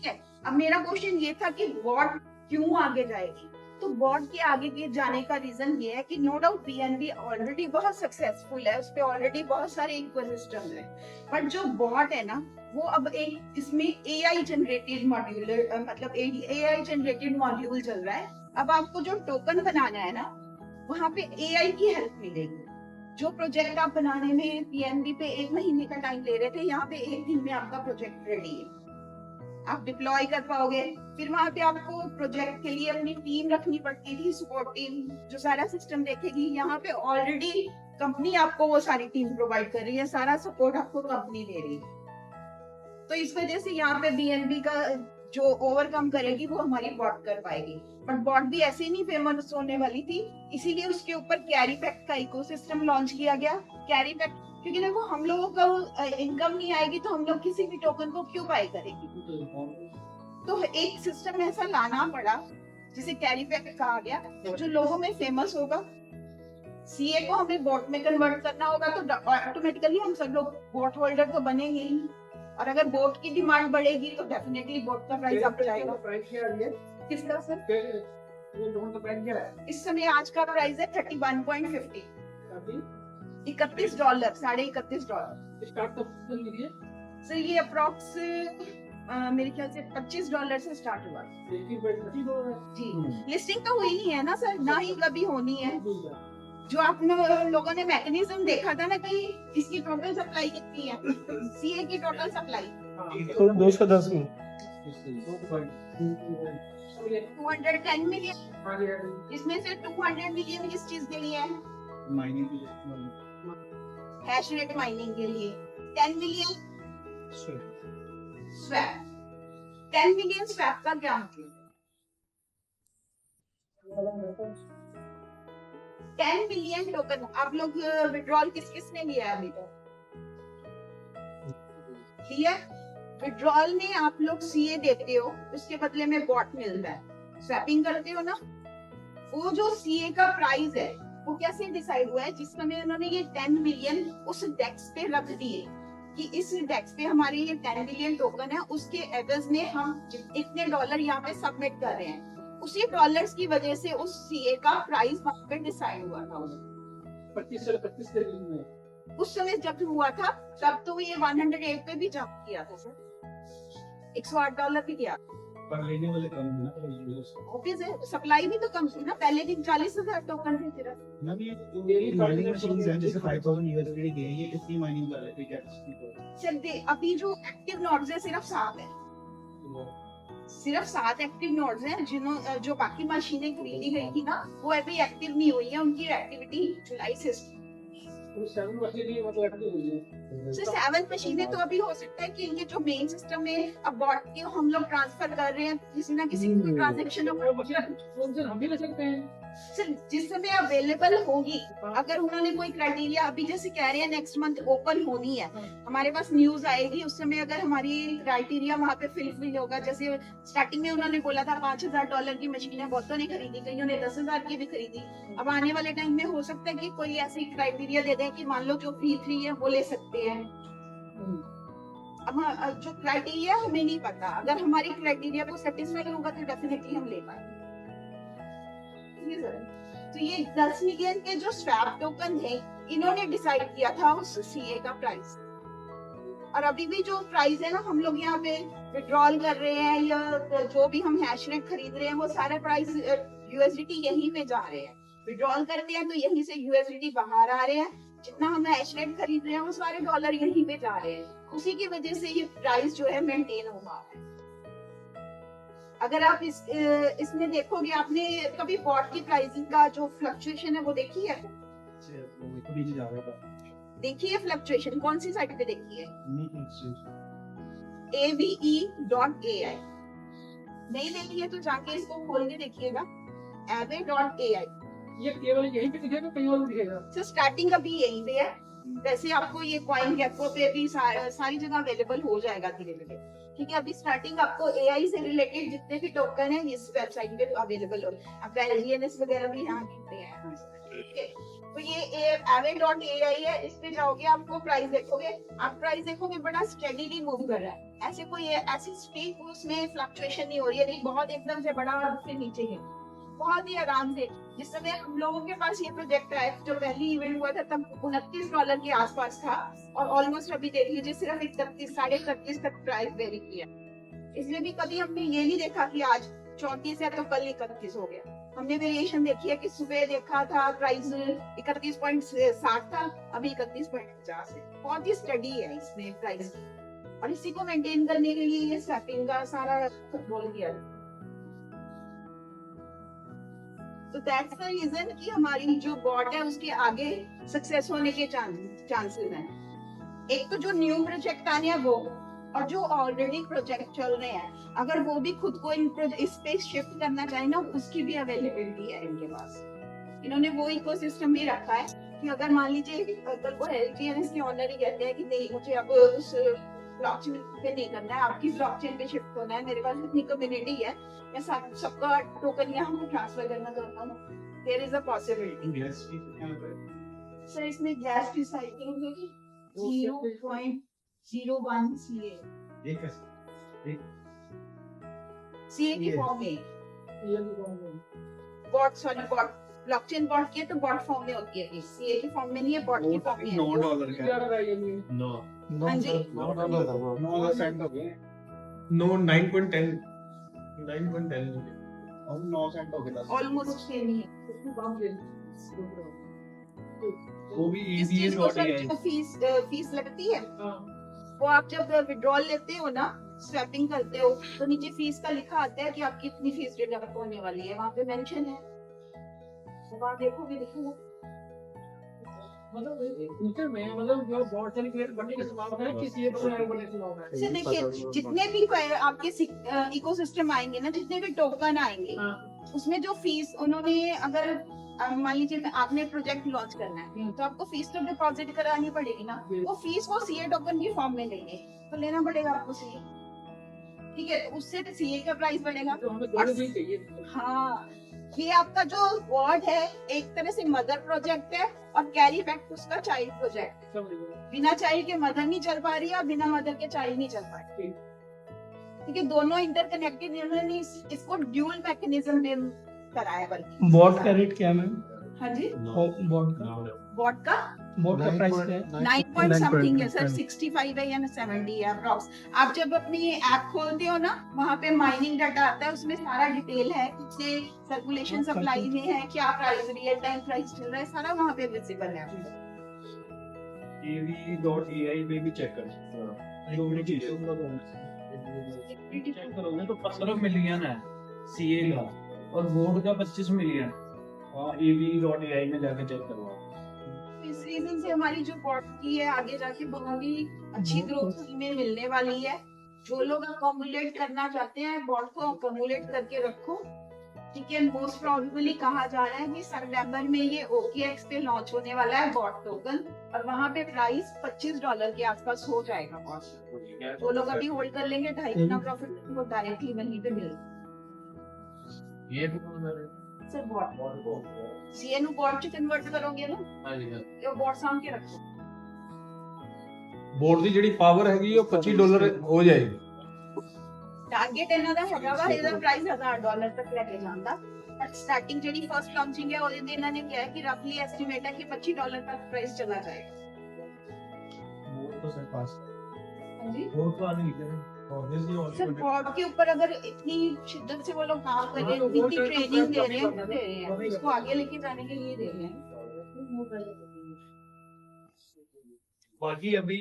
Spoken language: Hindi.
ठीक है। अब मेरा क्वेश्चन ये था कि बॉट क्यों आगे जाएगी, तो बॉट के आगे के जाने का रीजन ये है कि नो डाउट पीएनबी ऑलरेडी बहुत सक्सेसफुल है, उस पे ऑलरेडी बहुत सारे इकोसिस्टम है, बट जो बॉट है ना वो अब एक इसमें एआई जनरेटेड मॉड्यूलर मतलब एआई जनरेटेड मॉड्यूल चल रहा है। अब आपको जो टोकन बनाना है ना वहाँ पे एआई की हेल्प मिलेगी। जो प्रोजेक्ट आप बनाने में पीएनबी पे 1 महीने का टाइम ले रहे थे, यहाँ पे 1 दिन में आपका प्रोजेक्ट रेडी है, आप डिप्लॉय कर पाओगे। फिर वहाँ पे आपको प्रोजेक्ट के लिए अपनी टीम रखनी पड़ती थी, सपोर्ट टीम जो सारा सिस्टम देखेगी। यहाँ पे ऑलरेडी कंपनी आपको वो सारी टीम प्रोवाइड कर रही है, सारा सपोर्ट आपको कंपनी दे रही है। तो इस वजह से यहाँ पे बीएनबी का जो ओवरकम करेगी वो हमारी बॉट कर पाएगी। बट बॉट भी ऐसे नहीं फेमस होने वाली थी, इसीलिए उसके ऊपर कैरी पैक का इकोसिस्टम लॉन्च किया गया। कैरी पैक क्योंकि देखो हम लोगों का इनकम नहीं आएगी तो हम लोग किसी भी टोकन को क्यों बाय करेंगे, तो एक सिस्टम ऐसा लाना पड़ा जिसे कैरी पैक कहा गया, जो लोगों में फेमस होगा। सीए को हमें बॉट में कन्वर्ट करना होगा तो ऑटोमेटिकली हम सब लोग बॉट होल्डर तो बनेंगे ही, और अगर बोट की डिमांड बढ़ेगी तो डेफिनेटली बोट का प्राइस अप जाएगा। किसका सर? इस समय आज का प्राइस है 31.50, $31, $31.50। सर ये अप्रोक्स मेरे ख्याल से $25 से स्टार्ट हुआ जी। लिस्टिंग तो हुई नहीं है ना सर, ना ही कभी होनी है। जो आप लोगों ने मैकेनिज्म देखा था ना कि इसकी टोटल सप्लाई कितनी है, सीए की टोटल सप्लाई 210 में 210 मिलियन, इसमें से 200 मिलियन किस चीज के लिए है? हैश रेट माइनिंग के लिए। 10 मिलियन स्वैप। 10 मिलियन स्वैप का क्या मतलब? 10 मिलियन टोकन आप लोग विड्रॉल किसने लिया है अभी तक? लिया विड्रॉल में आप लोग सीए देते हो, उसके बदले में बॉट मिलता है, स्वैपिंग करते हो ना। वो जो सीए का प्राइस है वो कैसे डिसाइड हुआ है? जिस समय उन्होंने ये 10 मिलियन उस डेक्स पे रख दिए कि इस डेक्स पे हमारे ये 10 मिलियन टोकन है, उसके एवज में हम इतने डॉलर यहाँ पे सबमिट कर रहे हैं, उसी डॉलर्स की वजह से उस सीए का प्राइस वहां पे डिसाइड हुआ था। 25 में उस समय जब हुआ था तब तो ये 108 पे भी जंप किया था सर, $108 भी किया। पर लेने वाले कम है ना, ऑब्वियस है, सप्लाई भी तो कम थी ना, पहले दिन 40,000 टोकन थे सिर्फ। ना भी ये माइनिंग मशीन्स हैं जैसे 5000 यूएसडी गए, ये कितनी माइनिंग कर रहे थे क्या? सर अभी जो एक्टिव नोड्स है सिर्फ 7 है, सिर्फ 7 एक्टिव नोड्स हैं। जो बाकी मशीनें खरीदी गई थी ना वो अभी एक्टिव नहीं हुई है, उनकी एक्टिविटी जुलाई से। 7 मशीनें तो अभी हो सकता है कि इनके जो मेन सिस्टम में अब बॉट के हम लोग ट्रांसफर कर रहे हैं, किसी ना किसी को ट्रांजैक्शन हम भी ले सकते हैं सर जिस समय अवेलेबल होगी। अगर उन्होंने कोई क्राइटेरिया अभी जैसे कह रहे हैं नेक्स्ट मंथ ओपन होनी है, हमारे पास न्यूज आएगी उस समय अगर हमारी क्राइटेरिया वहाँ पे फिल होगा। जैसे स्टार्टिंग में उन्होंने बोला था $5,000 की मशीनें बहुतों ने खरीदी, कईयों ने 10,000 की भी खरीदी। अब आने वाले टाइम में हो सकता है कि कोई ऐसी क्राइटेरिया दे दें कि मान लो जो P3 है वो ले सकते हैं। अब जो क्राइटेरिया हमें नहीं पता, अगर हमारी क्राइटेरिया को सेटिस्फाई होगा तो डेफिनेटली हम ले पाएंगे। तो ये 10 मिलियन के जो स्वैप टोकन है इन्होंने डिसाइड किया था उस सीए का प्राइस। और अभी भी जो प्राइस है ना हम लोग यहाँ पे विड्रॉल कर रहे हैं या जो भी हम हैश रेट खरीद रहे हैं वो सारे प्राइस यूएसडीटी यहीं पे जा रहे हैं। विड्रॉल करते हैं तो यहीं से यूएसडीटी बाहर आ रहे हैं, जितना हम हैश रेट खरीद रहे हैं वो सारे डॉलर यहीं पे जा रहे हैं, उसी की वजह से ये प्राइस जो है मेंटेन हो रहा है। अगर आप इसमें देखोगे, आपने कभी बॉट की प्राइसिंग का जो फ्लक्चुएशन है वो देखी है? देखिए फ्लक्चुएशन कौन सी साइट पे देखी है? ave.ai। नहीं देखी है तो जाके इसको खोल के देखिएगा, ave.ai। ये केवल यहीं पे दिखेगा, कहीं और दिखेगा? सर स्टार्टिंग अभी यहीं पे है, वैसे आपको ये कॉइन गेको पे भी सारी जगह अवेलेबल हो जाएगा धीरे धीरे। ठीक है, अभी स्टार्टिंग आपको एआई से रिलेटेड जितने भी टोकन है इस वेबसाइट पे अवेलेबल हो। आप एलजीएनएस वगैरह भी यहाँ मिलते हैं। ठीक है, तो ये ave.ai है, इस पे जाओगे आपको प्राइस देखोगे, आप प्राइस देखोगे बड़ा स्टेडीली मूव कर रहा है। ऐसे कोई ऐसी स्पीड उसमें फ्लक्चुएशन नहीं हो रही है, नहीं बहुत एकदम से बड़ा और फिर नीचे है, बहुत ही आराम से। जिस समय हम लोगों के पास ये प्रोजेक्ट आया, जो पहली इवेंट हुआ था, तब $29 के आसपास था, और ऑलमोस्ट अभी देख लीजिए सिर्फ 31, 33.5 तक प्राइस वेरी किया। इसलिए भी कभी हमने ये नहीं देखा कि आज 34 है तो कल 31 हो गया। हमने वेरिएशन देखी है कि सुबह देखा था प्राइस 31.60 था, अभी 31.50 है। बहुत ही स्टडी है इसमें प्राइस, और इसी को मेंटेन करने के लिए ये स्टैटिंग का सारा कंट्रोल किया है। तो दैट्स द रीजन कि हमारी जो बॉट है उसके आगे सक्सेस होने के चांसेस हैं। एक तो जो न्यू प्रोजेक्ट आने हैं वो, और जो ऑलरेडी प्रोजेक्ट चल रहे हैं, अगर वो भी खुद को इस पे शिफ्ट करना चाहे ना, उसकी भी अवेलेबिलिटी है इनके पास। इन्होंने वो इकोसिस्टम भी रखा है कि अगर मान लीजिए अगर वो LTNS के ऑनर ही कहते हैं कि नहीं मुझे अब उस ब्लॉकचेन पे नहीं करना है, आपकी ब्लॉकचेन पे शिफ्ट होना है, मेरे पास इतनी कम्युनिटी है, मैं सबका टोकन यहाँ पे ट्रांसफर करना चाहता हूँ, there is a possibility. Sir इसमें गैस की साइकिल होगी 0.01 CA की फॉर्म में, bot sorry bot blockchain bot की है तो बॉट फॉर्म में होती है, CA की फॉर्म में नहीं है, बॉट की फॉर्म में है। $9 का हाँ जी, $9 सेंट हो गए, No, 9.10. 9.10. अब 9 सेंट हो गए। ऑलमोस्ट सेम ही है। वो भी इस easy चीज है को short है। सर फीस लगती है, वो आप जब विड्रॉल लेते हो ना, स्वैपिंग करते हो, तो नीचे फीस का लिखा आता है कि आपकी इतनी फीस डिडक्ट होने वाली है, वहाँ पे मेंशन है, तो वहाँ देखोगे लिखूंगा। फ्यूचर में मतलब जो बहुत सारी क्रिएट बनने की संभावना है, किसी एक बनाने की संभावना है। सर देखिए जितने भी आपके इकोसिस्टम आएंगे ना, जितने भी टोकन आएंगे, उसमें जो फीस उन्होंने, अगर मान लीजिए आपने प्रोजेक्ट लॉन्च करना है तो आपको फीस तो डिपॉजिट करानी पड़ेगी ना, वो फीस वो CA टोकन की फॉर्म में लेंगे, तो लेना पड़ेगा आपको CA, ठीक है, तो उससे CA का प्राइस बढ़ेगा। तो हमें दोनों चीज चाहिए। हाँ, ये आपका जो वर्ड है एक तरह से मदर प्रोजेक्ट है, और कैरी बैक उसका चाइल्ड प्रोजेक्ट है। बिना चाइल्ड के मदर नहीं चल पा रही है, और बिना मदर के चाइल्ड नहीं चल पा रही, ठीक है, दोनों इंटरकनेक्टेड। इन्होंने इसको ड्यूल मैकेनिज्म में कराया, बल्कि बॉट का रेट क्या है मैम? हाँ जी, बॉट का बॉट का प्राइस क्या है? 9 पॉइंट समथिंग है सर, 65 है या 70 है अप्रॉक्स। आप जब अपनी ऐप खोलते हो ना, वहाँ पे माइनिंग डाटा आता है, उसमें सारा डिटेल है, कितने सर्कुलेशन सप्लाई में है, क्या प्राइस, रियल टाइम प्राइस चल रहा है, सारा वहाँ पे विजिबल है। AV.ai पे भी चेक कर सकते हो। चेक करोगे तो 15 मिलियन है CA का, और बोर्ड का 25 मिलियन। और AV.ai में जाके चेक करवाओ। इस रीजन से हमारी जो बॉट की है आगे जाके बहुत ही अच्छी ग्रोथ में मिलने वाली है। जो लोग अकोमुलेट करना चाहते हैं, बॉट को अकोमुलेट करके रखो, ठीक है। मोस्ट प्रोबेबली कहा जा रहा है कि सितंबर में ये OKX पे लॉन्च होने वाला है बॉट टोकन, और वहाँ पे प्राइस $25 के आसपास हो जाएगा बॉट। जो लोग अभी होल्ड कर लेंगे 2.5 प्रॉफिट वो डायरेक्टली वहीं पे मिलेगा। ये सर बॉट CA नु बॉट च कन्वर्ट करोगे ना, ये बॉट साम के रखो। बोर्ड ਦੀ ਜਿਹੜੀ ਪਾਵਰ ਹੈਗੀ ਉਹ $25 ਹੋ ਜਾਏਗੀ। टारगेट ਇਹਨਾਂ ਦਾ ਹੈਗਾ ਵਾ ਇਹਦਾ ਪ੍ਰਾਈਸ $1000 ਤੱਕ ਲੈ ਕੇ ਜਾਂਦਾ, ਬਟ ਸਟਾਰਟਿੰਗ ਜਿਹੜੀ ਫਰਸਟ ਲਾਂਚਿੰਗ ਹੈ ਉਹਦੇ ਤੇ ਇਹਨਾਂ ਨੇ ਕਿਹਾ ਹੈ ਕਿ ਰਫਲੀ ਐਸਟੀਮੇਟ ਹੈ ਕਿ $25 ਤੱਕ ਪ੍ਰਾइस चला जाएगा। बोर्ड तो सर पास हाँ जी बोर्ड तो आने निकले ऑब्वियसली सर, बॉर्ड के ऊपर अगर इतनी शिद्दत से वो लोग काम कर रहे हैं, इतनी ट्रेनिंग दे रहे हैं, उसको आगे लेके जाने के लिए दे रहे हैं। बाकी अभी